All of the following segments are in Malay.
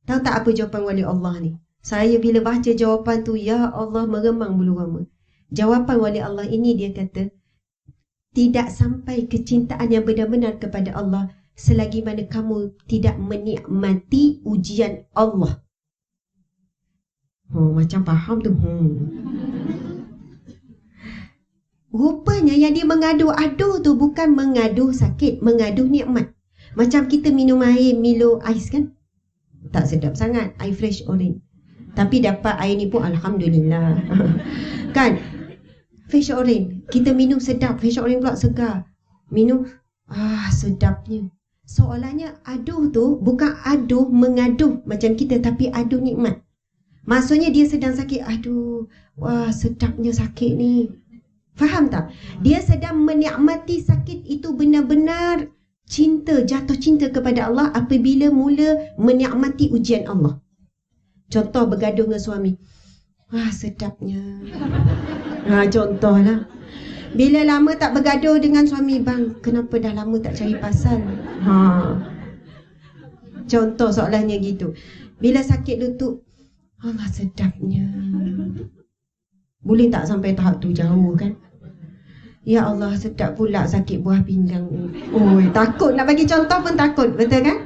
Tahu tak apa jawapan wali Allah ni? Saya bila baca jawapan tu, ya Allah, meremang bulu roma. Jawapan wali Allah ini, dia kata, tidak sampai kecintaan yang benar-benar kepada Allah selagi mana kamu tidak menikmati ujian Allah. Macam faham tu. Rupanya yang dia mengaduh-aduh tu bukan mengaduh sakit, mengaduh nikmat. Macam kita minum air Milo ais kan? Tak sedap sangat, air fresh orange. Tapi dapat air ni pun alhamdulillah. Kan? Fresh orange, kita minum sedap, fresh orange pula segar. Minum, sedapnya. Soalannya aduh tu bukan aduh mengaduh macam kita, tapi aduh nikmat. Maksudnya dia sedang sakit, aduh, wah sedapnya sakit ni. Faham tak? Dia sedang menikmati sakit itu, benar-benar cinta, jatuh cinta kepada Allah apabila mula menikmati ujian Allah. Contoh bergaduh dengan suami. Sedapnya. Contohlah. Bila lama tak bergaduh dengan suami, bang, kenapa dah lama tak cari pasal? Contoh soalannya gitu. Bila sakit lutut, sedapnya. Boleh tak sampai tahap tu, jauh kan? Ya Allah, sedap pula sakit buah pinggang. Takut nak bagi contoh pun takut, betul kan?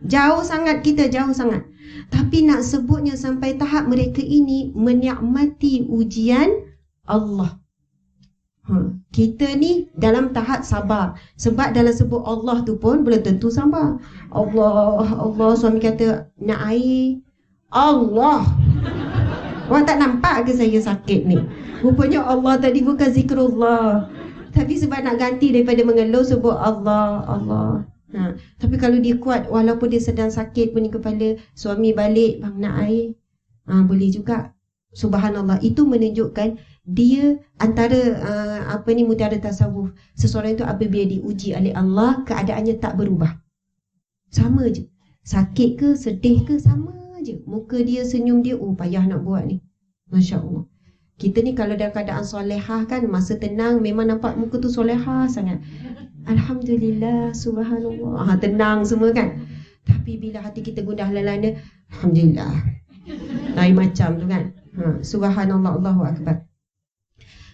Jauh sangat kita, jauh sangat. Tapi nak sebutnya sampai tahap mereka ini menikmati ujian Allah. Kita ni dalam tahap sabar. Sebab dalam sebut Allah tu pun belum tentu sabar. Allah, suami kata nak air. Allah. Orang tak nampak ke saya sakit ni? Rupanya Allah tadi bukan zikrullah. Tapi sebab nak ganti daripada mengeluh, sebut Allah, Allah. Tapi kalau dia kuat, walaupun dia sedang sakit pening kepala, suami balik, bang nak air, boleh juga. Subhanallah. Itu menunjukkan dia antara mutiara tasawuf. Seseorang itu apabila diuji oleh Allah, keadaannya tak berubah. Sama je. Sakit ke, sedih ke, sama je. Muka dia, senyum dia, payah nak buat ni. Masya Allah. Kita ni kalau dalam keadaan solehah kan, masa tenang memang nampak muka tu solehah sangat. Alhamdulillah, subhanallah. Tenang semua kan. Tapi bila hati kita gundah lelana, alhamdulillah. Lain macam tu kan. Subhanallah, Allahu Akbar.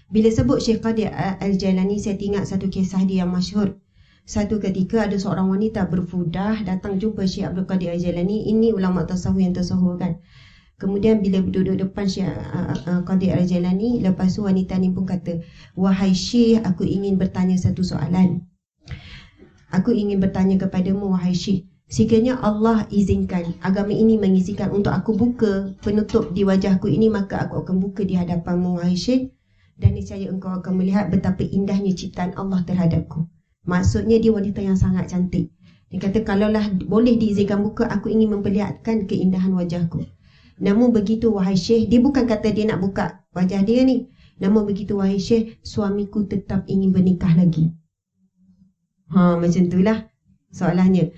Bila sebut Syekh Qadir Al-Jailani, saya ingat satu kisah dia yang masyhur. Satu ketika ada seorang wanita berfudah datang jumpa Syekh Abdul Qadir Al-Jailani. Ini ulama tasawuf yang tasawuf kan. Kemudian bila duduk depan Syekh Qadir Al-Jailani, lepas tu wanita ni pun kata, wahai Syekh, aku ingin bertanya satu soalan. Aku ingin bertanya kepadamu, wahai Syekh, sekiranya Allah izinkan, agama ini mengizinkan untuk aku buka penutup di wajahku ini, maka aku akan buka di hadapanmu, wahai Syekh, dan niscaya engkau akan melihat betapa indahnya ciptaan Allah terhadapku. Maksudnya dia wanita yang sangat cantik. Dia kata, kalaulah boleh diizinkan buka, aku ingin memperlihatkan keindahan wajahku. Namun begitu, wahai Syekh, dia bukan kata dia nak buka wajah dia ni. Namun begitu, wahai Syekh, suamiku tetap ingin bernikah lagi. Macam itulah soalannya.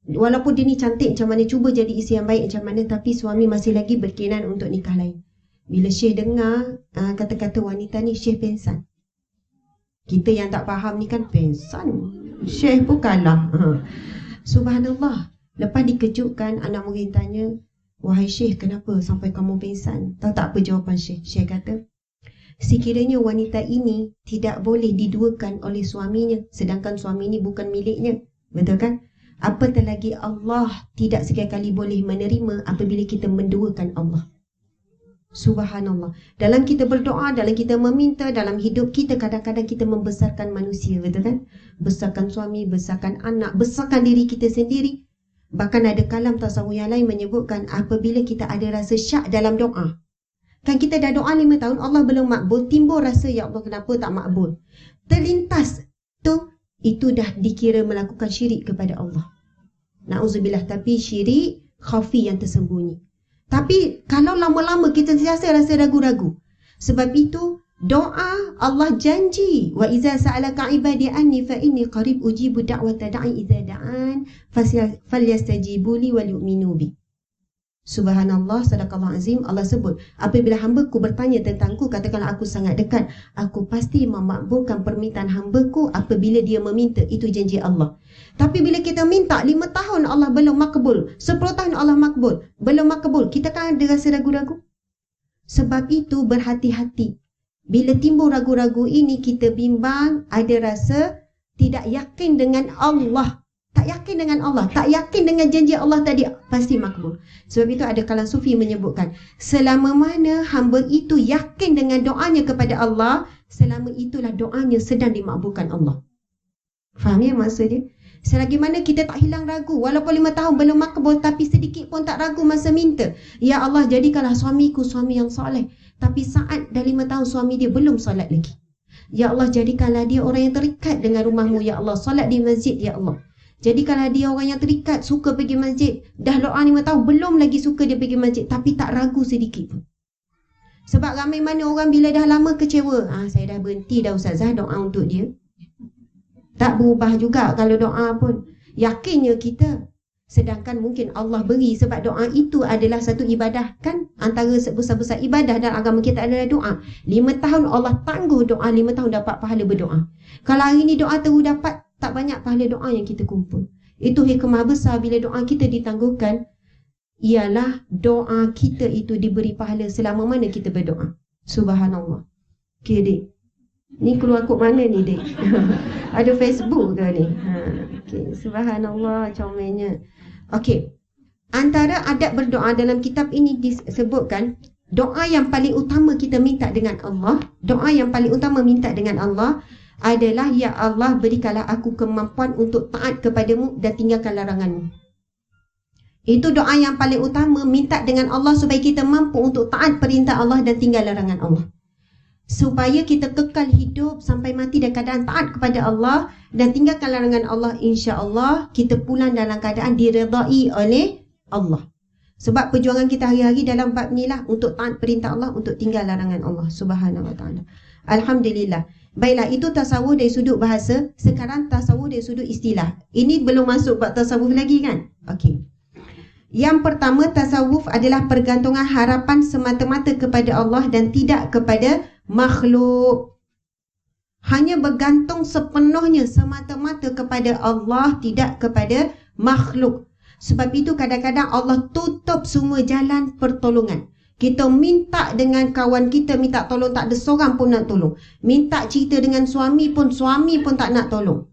Walaupun dia ni cantik macam mana, cuba jadi isteri yang baik macam mana, tapi suami masih lagi berkeinginan untuk nikah lain. Bila Syekh dengar kata-kata wanita ni, Syekh pengsan. Kita yang tak faham ni kan pengsan. Syekh pun kalah. Subhanallah. Lepas dikejutkan, anak murid tanya, wahai Syekh, kenapa sampai kamu pengsan? Tahu tak apa jawapan Syekh? Syekh kata, sekiranya wanita ini tidak boleh diduakan oleh suaminya, sedangkan suami ini bukan miliknya, betul kan? Apatah lagi Allah tidak sekali-kali boleh menerima apabila kita menduakan Allah. Subhanallah. Dalam kita berdoa, dalam kita meminta, dalam hidup kita, kadang-kadang kita membesarkan manusia, betul kan? Besarkan suami, besarkan anak, besarkan diri kita sendiri. Bahkan ada kalam tasawuf yang lain menyebutkan apabila kita ada rasa syak dalam doa. Kan kita dah doa 5 tahun, Allah belum makbul, timbul rasa, ya Allah kenapa tak makbul? Terlintas tu, itu dah dikira melakukan syirik kepada Allah. Na'udzubillah. Tapi syirik khafi yang tersembunyi. Tapi kalau lama-lama kita sentiasa rasa ragu-ragu. Sebab itu doa Allah janji, wa iza sa'alaka ibadi anni fa inni qarib ujibu da'wata da'i idza da'an falyastajibu li wal yu'minu bi. Subhanallah, sadaqallah azim. Allah sebut, apabila hamba-Ku bertanya tentang-Ku, katakanlah aku sangat dekat. Aku pasti memakbulkan permintaan hamba-Ku apabila dia meminta. Itu janji Allah. Tapi bila kita minta 5 tahun Allah belum makbul, 10 tahun Allah makbul, belum makbul, kita kan ada rasa ragu-ragu. Sebab itu berhati-hati. Bila timbul ragu-ragu ini, kita bimbang, ada rasa tidak yakin dengan Allah. Tak yakin dengan Allah, tak yakin dengan janji Allah tadi, pasti makbul. Sebab itu ada kalangan sufi menyebutkan, selama mana hamba itu yakin dengan doanya kepada Allah, selama itulah doanya sedang dimakbulkan Allah. Faham ya maksud dia? Selagi mana kita tak hilang ragu, walaupun 5 tahun belum makbul, tapi sedikit pun tak ragu masa minta. Ya Allah, jadikanlah suamiku suami yang soleh. Tapi saat dah 5 tahun suami dia belum solat lagi. Ya Allah, jadikanlah dia orang yang terikat dengan rumahmu. Ya Allah, solat di masjid. Ya Allah, jadikanlah dia orang yang terikat, suka pergi masjid. Dah doa 5 tahun, belum lagi suka dia pergi masjid, tapi tak ragu sedikit pun. Sebab ramai mana orang bila dah lama kecewa, saya dah berhenti dah Ustazah doa untuk dia. Tak berubah juga kalau doa pun. Yakinnya kita. Sedangkan mungkin Allah beri, sebab doa itu adalah satu ibadah kan. Antara sebesar-besar ibadah dalam agama kita adalah doa. 5 tahun Allah tangguh doa, 5 tahun dapat pahala berdoa. Kalau hari ni doa terus dapat, tak banyak pahala doa yang kita kumpul. Itu hikmah besar bila doa kita ditangguhkan. Ialah doa kita itu diberi pahala selama mana kita berdoa. Subhanallah. Okay dek, ni keluar kod mana ni dek? Ada Facebook ke ni? Okay. Subhanallah, comelnya. Okay, antara adab berdoa dalam kitab ini disebutkan, doa yang paling utama kita minta dengan Allah, doa yang paling utama minta dengan Allah adalah, Ya Allah, berikanlah aku kemampuan untuk taat kepadamu dan tinggalkan laranganmu. Itu doa yang paling utama, minta dengan Allah supaya kita mampu untuk taat perintah Allah dan tinggal larangan Allah. Supaya kita kekal hidup sampai mati dalam keadaan taat kepada Allah dan tinggalkan larangan Allah, insya-Allah kita pulang dalam keadaan diredai oleh Allah. Sebab perjuangan kita hari-hari dalam bab ni lah, untuk taat perintah Allah, untuk tinggal larangan Allah Subhanahu Wa Taala. Alhamdulillah. Baiklah, itu tasawuf dari sudut bahasa. Sekarang tasawuf dari sudut istilah. Ini belum masuk bab tasawuf lagi kan? Okey. Yang pertama, tasawuf adalah pergantungan harapan semata-mata kepada Allah dan tidak kepada makhluk. Hanya bergantung sepenuhnya semata-mata kepada Allah, tidak kepada makhluk. Sebab itu kadang-kadang Allah tutup semua jalan pertolongan. Kita minta dengan kawan kita, minta tolong, tak ada seorang pun nak tolong. Minta cerita dengan suami pun tak nak tolong.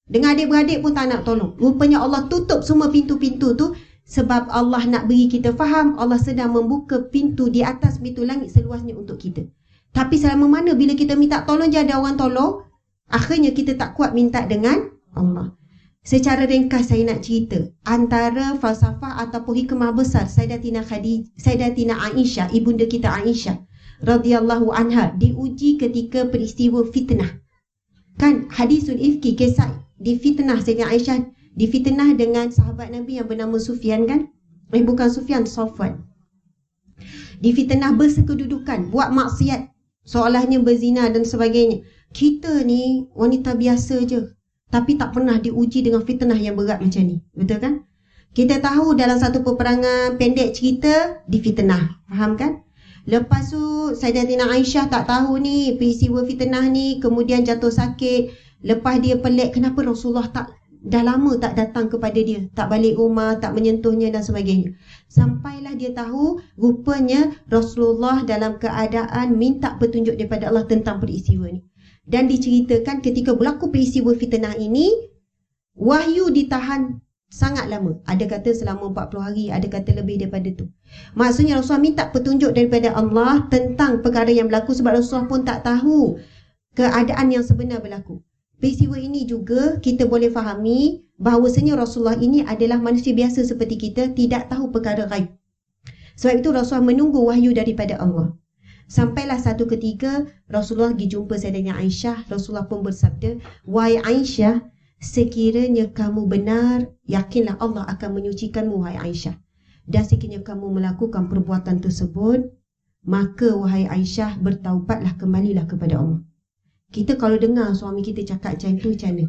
Dengan adik-beradik pun tak nak tolong. Rupanya Allah tutup semua pintu-pintu tu. Sebab Allah nak beri kita faham, Allah sedang membuka pintu di atas pintu langit seluasnya untuk kita. Tapi selama mana bila kita minta tolong je ada orang tolong, akhirnya kita tak kuat minta dengan Allah. Secara ringkas saya nak cerita, antara falsafah ataupun hikmah besar Sayyidatina Aisyah, ibunda kita Aisyah radhiyallahu anha, diuji ketika peristiwa fitnah. Kan hadisul ifki, kisah di fitnah Sayyidatina Aisyah, difitnah dengan sahabat Nabi yang bernama Sufyan kan? Bukan Sufyan, Safwan. Difitnah bersekedudukan, buat maksiat, seolahnya berzina dan sebagainya. Kita ni wanita biasa je, tapi tak pernah diuji dengan fitnah yang berat macam ni. Betul kan? Kita tahu dalam satu peperangan pendek cerita, difitnah. Faham kan? Lepas tu Sayyidatina Aisyah tak tahu ni peristiwa fitnah ni, kemudian jatuh sakit. Lepas dia pelik, kenapa Rasulullah dah lama tak datang kepada dia, tak balik rumah, tak menyentuhnya dan sebagainya. Sampailah dia tahu rupanya Rasulullah dalam keadaan minta petunjuk daripada Allah tentang peristiwa ni. Dan diceritakan ketika berlaku peristiwa fitnah ini, wahyu ditahan sangat lama. Ada kata selama 40 hari, ada kata lebih daripada tu. Maksudnya Rasulullah minta petunjuk daripada Allah tentang perkara yang berlaku, sebab Rasulullah pun tak tahu keadaan yang sebenar berlaku. Peristiwa ini juga kita boleh fahami bahawasanya Rasulullah ini adalah manusia biasa seperti kita, tidak tahu perkara ghaib. Sebab itu Rasulullah menunggu wahyu daripada Allah. Sampailah satu ketika Rasulullah pergi jumpa Sayyidatina Aisyah. Rasulullah pun bersabda, "Wahai Aisyah, sekiranya kamu benar, yakinlah Allah akan menyucikanmu, wahai Aisyah. Dan sekiranya kamu melakukan perbuatan tersebut, maka wahai Aisyah, bertaubatlah, kembalilah kepada Allah." Kita kalau dengar suami kita cakap macam tu, macam mana?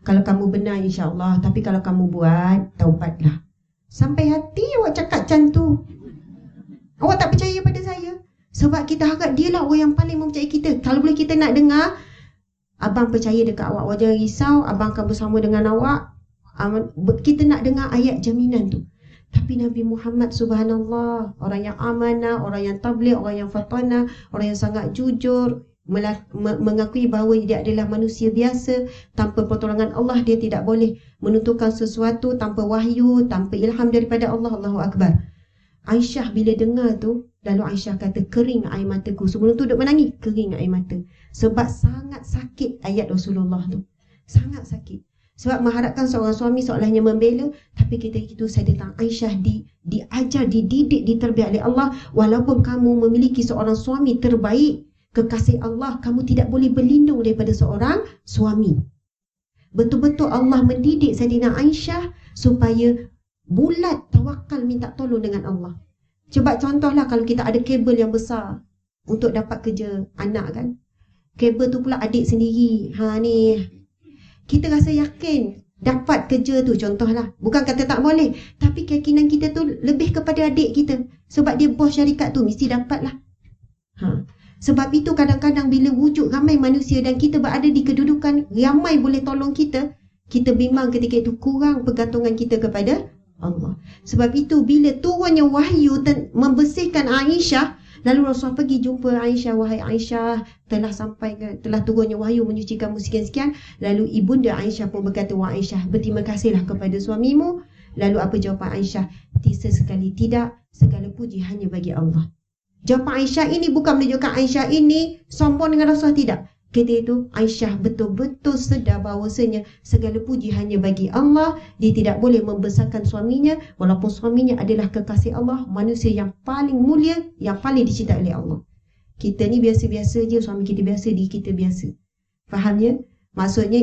Kalau kamu benar insya-Allah, tapi kalau kamu buat, taubatlah. Sampai hati awak cakap macam tu. Awak tak percaya pada saya? Sebab kita harap dia lah orang yang paling mempercayai kita. Kalau boleh kita nak dengar, abang percaya dekat awak, awak jangan risau, abang akan bersama dengan awak. Kita nak dengar ayat jaminan tu. Tapi Nabi Muhammad, subhanallah, orang yang amanah, orang yang tabligh, orang yang fatanah, orang yang sangat jujur, mengakui bahawa dia adalah manusia biasa. Tanpa pertolongan Allah dia tidak boleh menentukan sesuatu, tanpa wahyu, tanpa ilham daripada Allah. Allahu Akbar. Aisyah bila dengar tu, lalu Aisyah kata, kering air mataku. Sebelum tu duk menangis, kering air mata. Sebab sangat sakit ayat Rasulullah tu. Sangat sakit. Sebab mengharapkan seorang suami seolahnya membela, tapi kita itu saya datang Aisyah diajar, dididik, diterbiak oleh Allah. Walaupun kamu memiliki seorang suami terbaik, kekasih Allah, kamu tidak boleh berlindung daripada seorang suami. Betul-betul Allah mendidik Sayyidina Aisyah supaya bulat tawakal minta tolong dengan Allah. Coba contohlah kalau kita ada kabel yang besar untuk dapat kerja anak kan. Kabel tu pula adik sendiri. Ni kita rasa yakin dapat kerja tu, contohlah. Bukan kata tak boleh, tapi keyakinan kita tu lebih kepada adik kita. Sebab dia bos syarikat tu, mesti dapat lah. Sebab itu kadang-kadang bila wujud ramai manusia dan kita berada di kedudukan ramai boleh tolong kita, kita bimbang ketika itu kurang pergantungan kita kepada Allah. Sebab itu bila turunnya wahyu membersihkan Aisyah, lalu Rasulullah pergi jumpa Aisyah, wahai Aisyah, telah turunnya wahyu menyucikanmu sekian-sekian. Lalu ibunda Aisyah pun berkata, wahai Aisyah, berterima kasihlah kepada suamimu. Lalu apa jawapan Aisyah? Sekali tidak, segala puji hanya bagi Allah. Jawapan Aisyah ini bukan menunjukkan Aisyah ini sombong dengan Rasulullah, tidak. Ketika itu Aisyah betul-betul sedar bahawasanya segala puji hanya bagi Allah. Dia tidak boleh membesarkan suaminya, walaupun suaminya adalah kekasih Allah, manusia yang paling mulia, yang paling dicintai oleh Allah. Kita ni biasa-biasa je, suami kita biasa, diri kita biasa. Faham ya? Maksudnya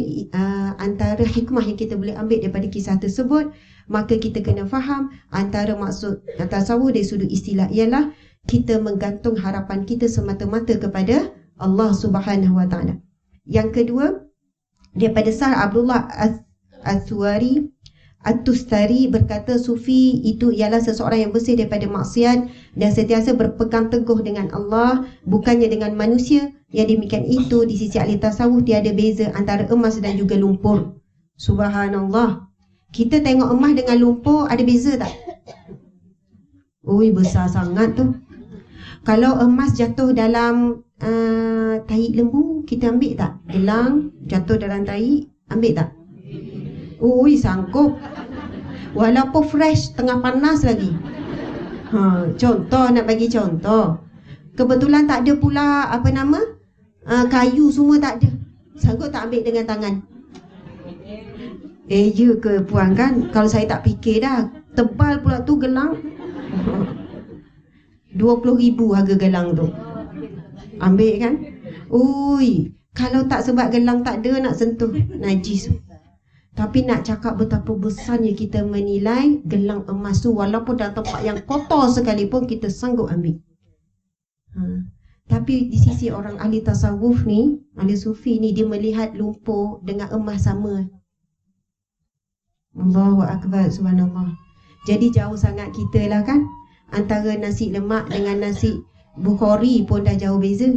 antara hikmah yang kita boleh ambil daripada kisah tersebut, maka kita kena faham antara maksud tasawuf dari sudut istilah ialah kita menggantung harapan kita semata-mata kepada Allah Subhanahu wa taala. Yang kedua, daripada Sa'd Abdullah As-Suwari At-Tustari berkata, sufi itu ialah seseorang yang bersih daripada maksiat dan sentiasa berpegang teguh dengan Allah, bukannya dengan manusia. Yang demikian itu di sisi ahli tasawuf tiada beza antara emas dan juga lumpur. Subhanallah. Kita tengok emas dengan lumpur ada beza tak? Ui, besar sangat tu. Kalau emas jatuh dalam tahi lembu, kita ambil tak? Gelang jatuh dalam tahi, ambil tak? Ui, sanggup. Walaupun fresh, tengah panas lagi. Contoh, nak bagi contoh. Kebetulan tak ada pula kayu semua tak ada. Sanggup tak ambil dengan tangan? Ya ke puan kan? Kalau saya tak fikir dah. Tebal pula tu gelang. 20,000 harga gelang tu. Ambil kan? Ui, kalau tak sebab gelang tak ada, nak sentuh najis. Tapi nak cakap betapa besarnya kita menilai gelang emas tu, walaupun dalam tempat yang kotor sekalipun kita sanggup ambil. Tapi di sisi orang ahli tasawuf ni, ahli sufi ni, dia melihat lumpur dengan emas sama. Allahu Akbar, subhanallah. Jadi jauh sangat kita lah kan. Antara nasi lemak dengan nasi Bukhari pun dah jauh beza.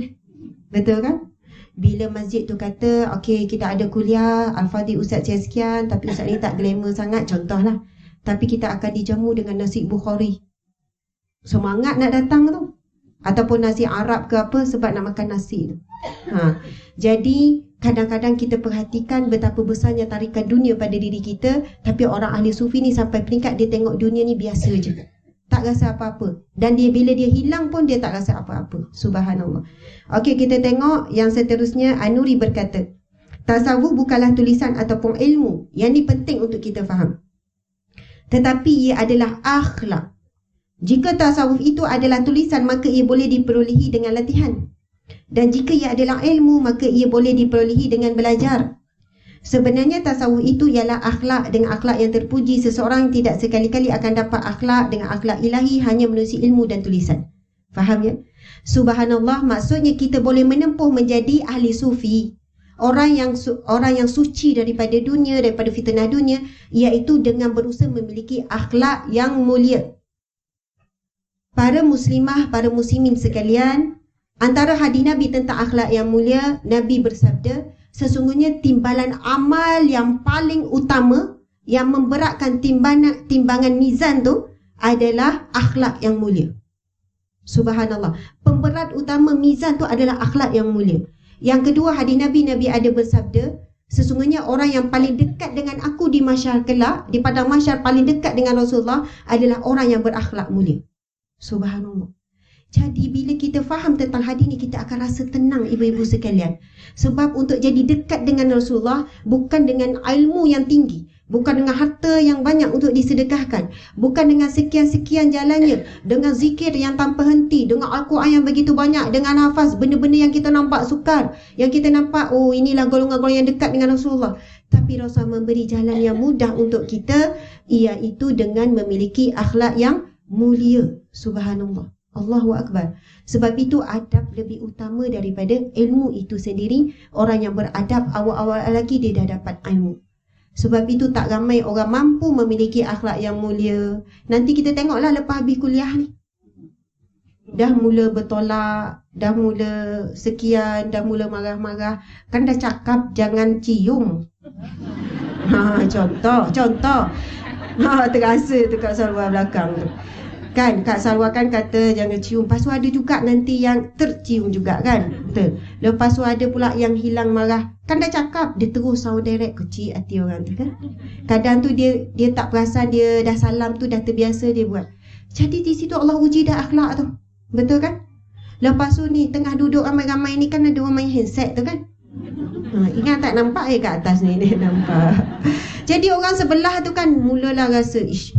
Betul kan? Bila masjid tu kata, okey kita ada kuliah, Al-Fadhil Ustaz sekian, tapi Ustaz ni tak glamour sangat, contohlah. Tapi kita akan dijamu dengan nasi Bukhari. Semangat nak datang tu. Ataupun nasi Arab ke apa, sebab nak makan nasi tu. Jadi kadang-kadang kita perhatikan betapa besarnya tarikan dunia pada diri kita. Tapi orang ahli sufi ni sampai peringkat dia tengok dunia ni biasa je, tak rasa apa-apa. Dan bila dia hilang pun dia tak rasa apa-apa. Subhanallah. Okey, kita tengok yang seterusnya. An-Nuri berkata, tasawuf bukanlah tulisan ataupun ilmu. Yang ni penting untuk kita faham. Tetapi ia adalah akhlak. Jika tasawuf itu adalah tulisan, maka ia boleh diperolehi dengan latihan. Dan jika ia adalah ilmu, maka ia boleh diperolehi dengan belajar. Sebenarnya tasawuf itu ialah akhlak dengan akhlak yang terpuji. Seseorang tidak sekali-kali akan dapat akhlak dengan akhlak ilahi hanya melalui ilmu dan tulisan. Faham ya? Subhanallah, maksudnya kita boleh menempuh menjadi ahli sufi. orang yang suci daripada dunia, daripada fitnah dunia, iaitu dengan berusaha memiliki akhlak yang mulia. Para muslimah, para muslimin sekalian, antara hadis Nabi tentang akhlak yang mulia, Nabi bersabda, sesungguhnya timbalan amal yang paling utama, yang memberatkan timbangan mizan tu adalah akhlak yang mulia. Subhanallah. Pemberat utama mizan tu adalah akhlak yang mulia. Yang kedua, hadis Nabi ada bersabda, sesungguhnya orang yang paling dekat dengan aku di mahsyar kelak, di padang mahsyar paling dekat dengan Rasulullah adalah orang yang berakhlak mulia. Subhanallah. Jadi bila kita faham tentang hadis ni, kita akan rasa tenang ibu-ibu sekalian. Sebab untuk jadi dekat dengan Rasulullah bukan dengan ilmu yang tinggi, bukan dengan harta yang banyak untuk disedekahkan, bukan dengan sekian-sekian jalannya, dengan zikir yang tanpa henti, dengan Al-Quran yang begitu banyak, dengan nafas, benda-benda yang kita nampak sukar, yang kita nampak, oh inilah golongan-golongan yang dekat dengan Rasulullah. Tapi Rasulullah memberi jalan yang mudah untuk kita, iaitu dengan memiliki akhlak yang mulia. Subhanallah. Allahu Akbar. Sebab itu adab lebih utama daripada ilmu itu sendiri. Orang yang beradab awal-awal lagi dia dah dapat ilmu. Sebab itu tak ramai orang mampu memiliki akhlak yang mulia. Nanti kita tengoklah lepas habis kuliah ni, dah mula bertolak, dah mula sekian, dah mula marah-marah. Kan dah cakap jangan cium. Contoh. Terasa tu kat Salwa belakang tu. Kan Kak Salwa kan kata jangan cium. Lepas tu ada juga nanti yang tercium juga kan. Betul. Lepas tu ada pula yang hilang marah. Kan dah cakap, dia terus sound direct. Kecil hati orang tu kan. Kadang tu dia tak perasan, dia dah salam tu dah terbiasa dia buat. Jadi di situ Allah uji dah akhlak tu. Betul kan? Lepas tu ni tengah duduk ramai-ramai ni kan ada orang main handset tu kan. Ingat tak nampak kat atas ni dia nampak. Jadi orang sebelah tu kan mulalah rasa ish,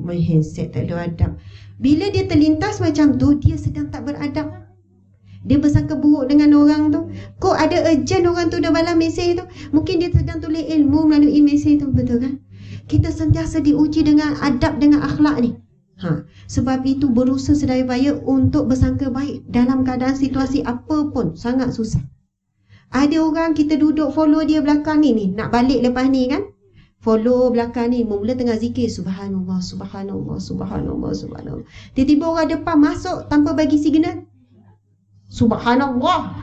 main handset tak ada adab. Bila dia terlintas macam tu, dia sedang tak beradab. Dia bersangka buruk dengan orang tu. Kok ada urgent orang tu dah balas mesej tu. Mungkin dia sedang tulis ilmu melalui mesej tu. Betul kan? Kita sentiasa diuji dengan adab, dengan akhlak ni. Sebab itu berusaha sedaya upaya untuk bersangka baik dalam keadaan situasi apa pun sangat susah. Ada orang kita duduk follow dia belakang ni nak balik lepas ni kan. Follow belakang ni, mula tengah zikir subhanallah, subhanallah, subhanallah, subhanallah. Tiba-tiba orang depan masuk tanpa bagi signal. Subhanallah.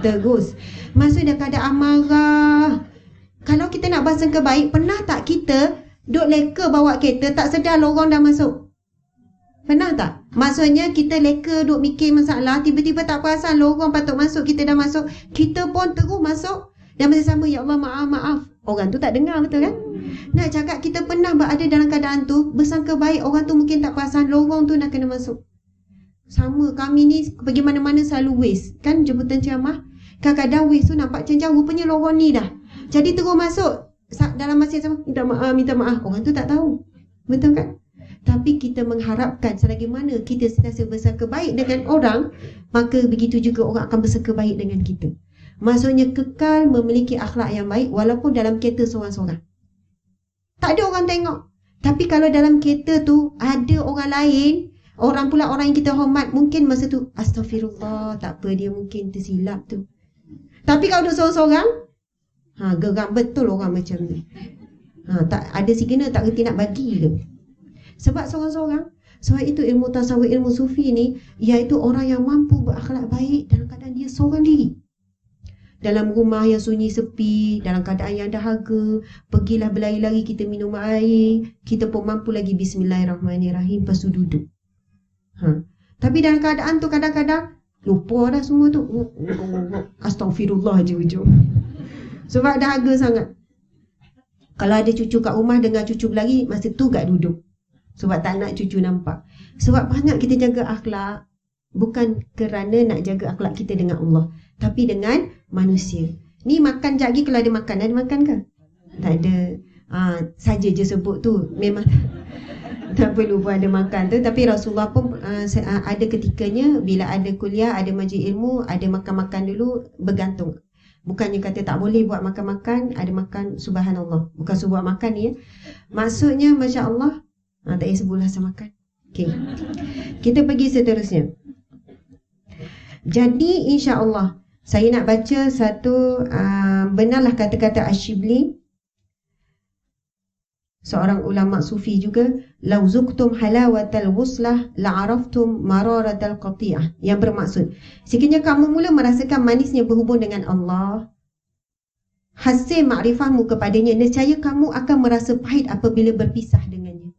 Terus. Maksud dah keadaan marah. Kalau kita nak bersangka baik, pernah tak kita duk leka bawa kereta, tak sedar lorong dah masuk? Pernah tak? Maksudnya kita leka duk mikir masalah, tiba-tiba tak perasan lorong patut masuk, kita dah masuk. Kita pun terus masuk. Dan masa sama, ya Allah maaf. Orang tu tak dengar, betul kan? Nak cakap kita pernah berada dalam keadaan tu, bersangka baik, orang tu mungkin tak perasan lorong tu nak kena masuk. Sama, kami ni pergi mana-mana selalu waste. Kan jemputan ceramah, kadang-kadang waste tu nampak macam jauh, rupanya lorong ni dah. Jadi terus masuk. Dalam masa yang sama, minta maaf. Orang tu tak tahu. Betul kan? Tapi kita mengharapkan selagi mana kita sentiasa bersangka baik dengan orang, maka begitu juga orang akan bersangka baik dengan kita. Maksudnya kekal memiliki akhlak yang baik walaupun dalam kereta seorang-seorang. Tak ada orang tengok. Tapi kalau dalam kereta tu ada orang lain, orang yang kita hormat, mungkin masa tu astaghfirullah, tak apa, dia mungkin tersilap tu. Tapi kalau duduk seorang-seorang, geram betul orang macam ni. Tak ada signal, tak kerti nak bagi ke. Sebab seorang-seorang. Sebab itu ilmu tasawuf, ilmu sufi ni, iaitu orang yang mampu berakhlak baik dalam keadaan dia seorang diri. Dalam rumah yang sunyi sepi, dalam keadaan yang dahaga, pergilah berlari-lari, kita minum air, kita pun mampu lagi bismillahirrahmanirrahim, lepas tu duduk. Tapi dalam keadaan tu kadang-kadang lupa dah semua tu. Astaghfirullah je ujung. Sebab dahaga sangat. Kalau ada cucu kat rumah, dengar cucu berlari, masa tu kat duduk. Sebab tak nak cucu nampak. Sebab banyak kita jaga akhlak, bukan kerana nak jaga akhlak kita dengan Allah, tapi dengan manusia. Ni makan sekejap lagi, kalau ada makan ke? Tak ada. Saja je sebut tu. Memang tak perlu pun ada makan tu. Tapi Rasulullah pun ada ketikanya bila ada kuliah, ada majlis ilmu, ada makan-makan dulu, bergantung. Bukannya kata tak boleh buat makan-makan, ada makan subhanallah. Bukan suruh buat makan ni ya. Maksudnya Masya Allah, tak payah sebulan saya makan. Okay. Kita pergi seterusnya. Jadi insya Allah Saya nak baca satu, benarlah kata-kata Ash-Shibli, seorang ulama sufi juga, lau zuqtum halawatal wuslah la'araftum mararatal qati'ah, yang bermaksud sekiranya kamu mula merasakan manisnya berhubung dengan Allah, hasil makrifahmu kepadanya, nescaya kamu akan merasa pahit apabila berpisah dengannya.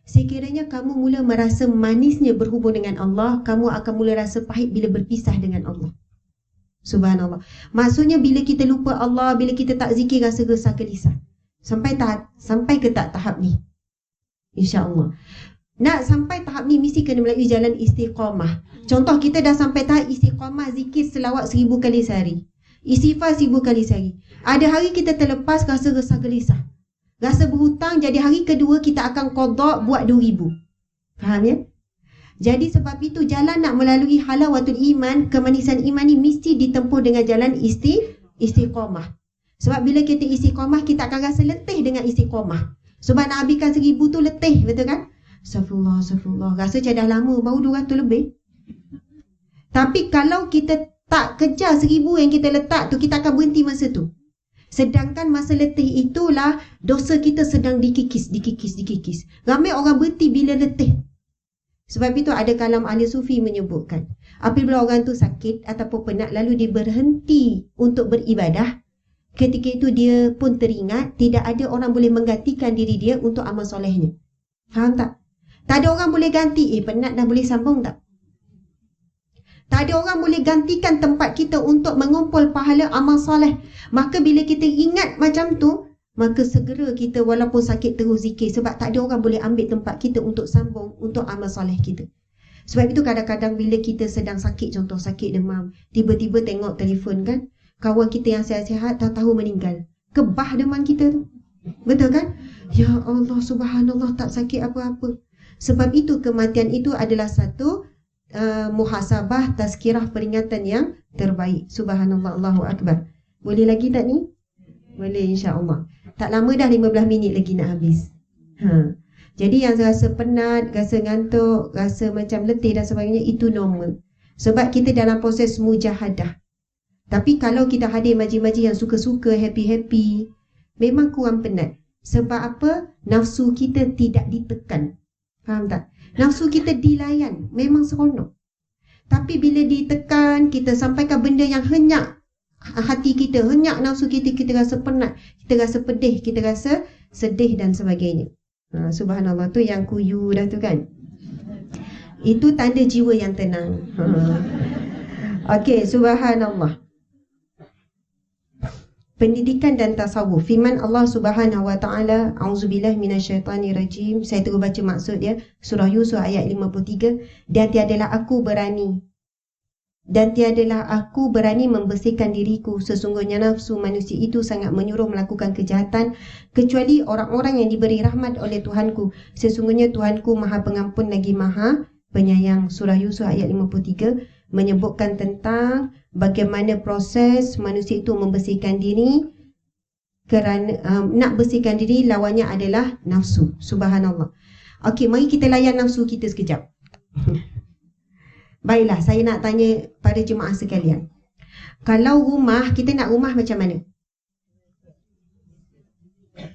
Sekiranya kamu mula merasa manisnya berhubung dengan Allah, kamu akan mula rasa pahit bila berpisah dengan Allah. Subhanallah. Maksudnya bila kita lupa Allah, bila kita tak zikir, rasa resah gelisah. Sampai ke tahap ni, InsyaAllah. Nak sampai tahap ni mesti kena melalui jalan istiqamah. Contoh, kita dah sampai tahap istiqamah, zikir selawat 1000 kali sehari, istighfar 1000 kali sehari. Ada hari kita terlepas, rasa resah gelisah, rasa berhutang, jadi hari kedua kita akan qada buat 2000. Faham ya? Jadi sebab itu jalan nak melalui halawatul iman, kemanisan iman ni mesti ditempuh dengan jalan istiqamah. Sebab bila kita istiqamah, kita akan rasa letih dengan istiqamah. Sebab nak habiskan 1000 tu letih, betul kan? Astagfirullah, rasa macam dah lama, baru 200 lebih. Tapi kalau kita tak kejar 1000 yang kita letak tu, kita akan berhenti masa tu. Sedangkan masa letih itulah dosa kita sedang dikikis. Ramai orang berhenti bila letih. Sebab itu ada kalam ahli sufi menyebutkan, apabila orang tu sakit ataupun penat lalu dia berhenti untuk beribadah, ketika itu dia pun teringat tidak ada orang boleh menggantikan diri dia untuk amal solehnya. Faham tak? Tak ada orang boleh ganti. Penat dah boleh sambung tak? Tak ada orang boleh gantikan tempat kita untuk mengumpul pahala amal soleh. Maka bila kita ingat macam tu, maka segera kita walaupun sakit terus zikir. Sebab tak ada orang boleh ambil tempat kita untuk sambung untuk amal soleh kita. Sebab itu kadang-kadang bila kita sedang sakit, contoh sakit demam, tiba-tiba tengok telefon kan, kawan kita yang sihat-sihat tahu meninggal. Kebah demam kita tu. Betul kan? Ya Allah, subhanallah, tak sakit apa-apa. Sebab itu kematian itu adalah satu muhasabah, tazkirah, peringatan yang terbaik. Subhanallah, Allahu Akbar. Boleh lagi tak ni? Boleh, insya-Allah. Tak lama dah, 15 minit lagi nak habis. Jadi yang rasa penat, rasa ngantuk, rasa macam letih dan sebagainya, itu normal. Sebab kita dalam proses mujahadah. Tapi kalau kita hadir majlis-majlis yang suka-suka, happy-happy, memang kurang penat. Sebab apa? Nafsu kita tidak ditekan. Faham tak? Nafsu kita dilayan, memang seronok. Tapi bila ditekan, kita sampaikan benda yang henyak hati kita, henyak nafsu kita, kita rasa penat, kita rasa pedih, kita rasa sedih dan sebagainya. Subhanallah, tu yang kuyu dah tu kan. Itu tanda jiwa yang tenang. Okey, subhanallah. Pendidikan dan tasawuf. Firman Allah Subhanahu wa taala, auzubillahi minasyaitanirrajim. Saya terus baca maksud dia. Surah Yusuf ayat 53. Dan tiadalah aku berani membersihkan diriku. Sesungguhnya nafsu manusia itu sangat menyuruh melakukan kejahatan, kecuali orang-orang yang diberi rahmat oleh Tuhanku. Sesungguhnya Tuhanku Maha Pengampun lagi Maha Penyayang. Surah Yusuf ayat 53 menyebutkan tentang bagaimana proses manusia itu membersihkan diri. Kerana nak bersihkan diri, lawannya adalah nafsu. Subhanallah. Okey, mari kita layan nafsu kita sekejap. Baiklah, saya nak tanya pada jemaah sekalian. Kalau rumah, kita nak rumah macam mana?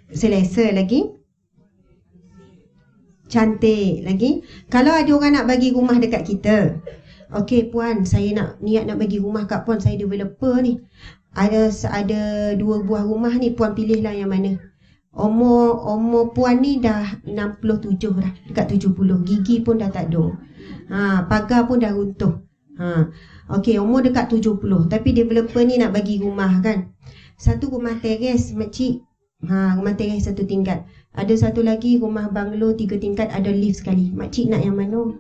Selesa lagi? Cantik lagi? Kalau ada orang nak bagi rumah dekat kita, okey puan, saya niat nak bagi rumah kat puan, saya developer ni. Ada 2 buah rumah ni, puan pilihlah yang mana. Umur puan ni dah 67 dah, dekat 70. Gigi pun dah tak ada. Pagar pun dah runtuh. Okey, umur dekat 70. Tapi developer ni nak bagi rumah kan. Satu rumah teres makcik. Rumah teres 1 tingkat. Ada satu lagi rumah banglo 3 tingkat, ada lift sekali. Makcik nak yang mana?